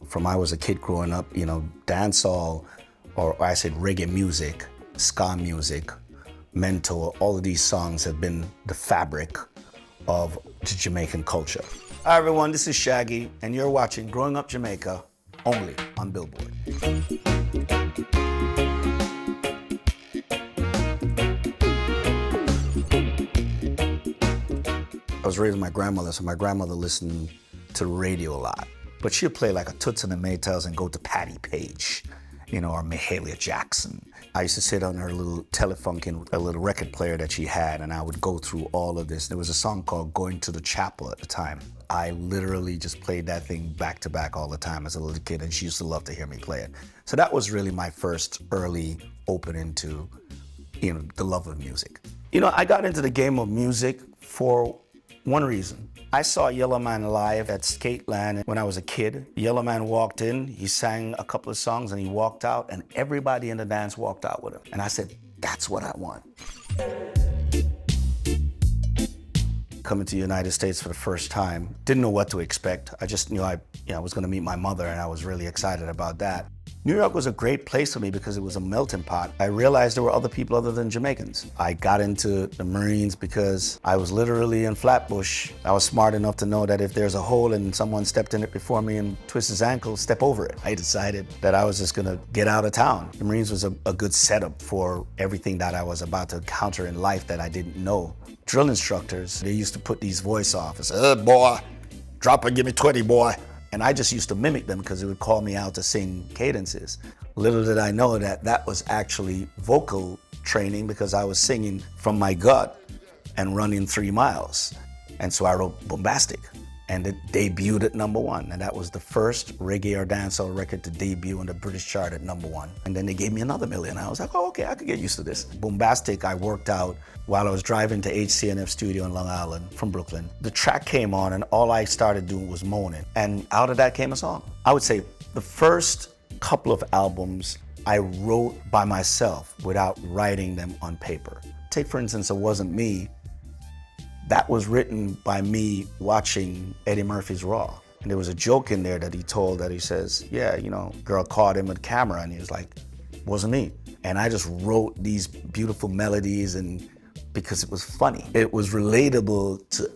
From I was a kid growing up, dancehall, or I said reggae music, ska music, mentor, all of these songs have been the fabric of the Jamaican culture. Hi everyone, this is Shaggy, and you're watching Growing Up Jamaica, only on Billboard. I was raised with my grandmother, so my grandmother listened to the radio a lot. But she'd play like a Toots and the Maytals and go to Patti Page, or Mahalia Jackson. I used to sit on her little Telefunken, a little record player that she had, and I would go through all of this. There was a song called Going to the Chapel at the time. I literally just played that thing back to back all the time as a little kid, and she used to love to hear me play it. So that was really my first early opening to, the love of music. I got into the game of music for one reason. I saw Yellow Man live at Skateland when I was a kid. Yellow Man walked in, he sang a couple of songs and he walked out, and everybody in the dance walked out with him. And I said, that's what I want. Coming to the United States for the first time, didn't know what to expect. I just knew I was gonna meet my mother, and I was really excited about that. New York was a great place for me because it was a melting pot. I realized there were other people other than Jamaicans. I got into the Marines because I was literally in Flatbush. I was smart enough to know that if there's a hole and someone stepped in it before me and twisted his ankle, step over it. I decided that I was just gonna get out of town. The Marines was a good setup for everything that I was about to encounter in life that I didn't know. Drill instructors, they used to put these voice off and say, boy, drop and give me 20, boy. And I just used to mimic them because it would call me out to sing cadences. Little did I know that that was actually vocal training because I was singing from my gut and running 3 miles. And so I wrote Boombastic, and it debuted at #1. And that was the first reggae or dancehall record to debut on the British chart at #1. And then they gave me another million. I was like, oh, okay, I could get used to this. Boombastic, I worked out while I was driving to HCNF studio in Long Island from Brooklyn. The track came on and all I started doing was moaning. And out of that came a song. I would say the first couple of albums I wrote by myself without writing them on paper. Take for instance, It Wasn't Me. That was written by me watching Eddie Murphy's Raw. And there was a joke in there that he told that he says, yeah, girl caught him with camera, and he was like, wasn't me. And I just wrote these beautiful melodies, and because it was funny. It was relatable to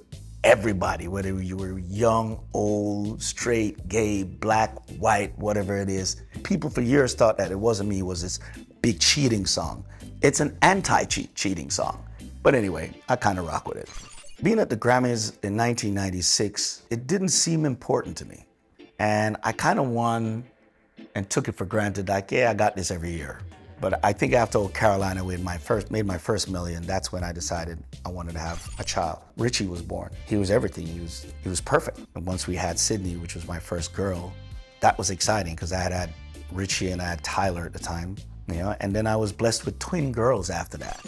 everybody, whether you were young, old, straight, gay, black, white, whatever it is. People for years thought that It Wasn't Me was this big cheating song. It's an anti-cheating song. But anyway, I kind of rock with it. Being at the Grammys in 1996, it didn't seem important to me. And I kind of won and took it for granted, like, yeah, I got this every year. But I think after Old Carolina, we made my first million, that's when I decided I wanted to have a child. Richie was born. He was everything. He was perfect. And once we had Sydney, which was my first girl, that was exciting because I had Richie and I had Tyler at the time, and then I was blessed with twin girls after that.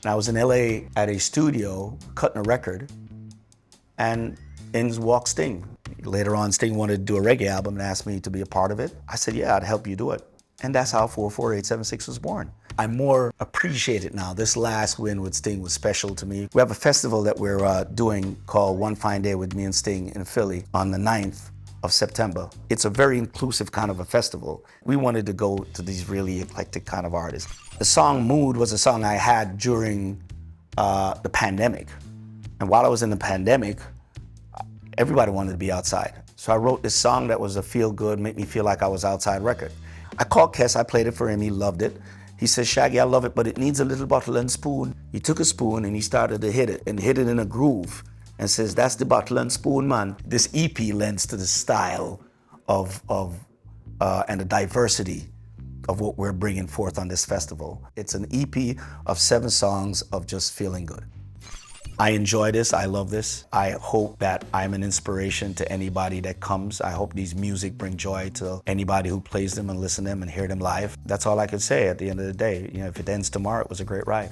And I was in LA at a studio cutting a record, and in walked Sting. Later on, Sting wanted to do a reggae album and asked me to be a part of it. I said, yeah, I'd help you do it. And that's how 44876 was born. I more appreciate it now. This last win with Sting was special to me. We have a festival that we're doing called One Fine Day with me and Sting in Philly on the 9th of September. It's a very inclusive kind of a festival. We wanted to go to these really eclectic kind of artists. The song Mood was a song I had during the pandemic. And while I was in the pandemic, everybody wanted to be outside. So I wrote this song that was a feel-good, make me feel like I was outside record. I called Kes, I played it for him, he loved it. He says, Shaggy, I love it, but it needs a little bottle and spoon. He took a spoon and he started to hit it, and hit it in a groove, and says, that's the bottle and spoon, man. This EP lends to the style and the diversity of what we're bringing forth on this festival. It's an EP of 7 songs of just feeling good. I enjoy this, I love this. I hope that I'm an inspiration to anybody that comes. I hope these music bring joy to anybody who plays them and listen to them and hear them live. That's all I can say at the end of the day. If it ends tomorrow, it was a great ride.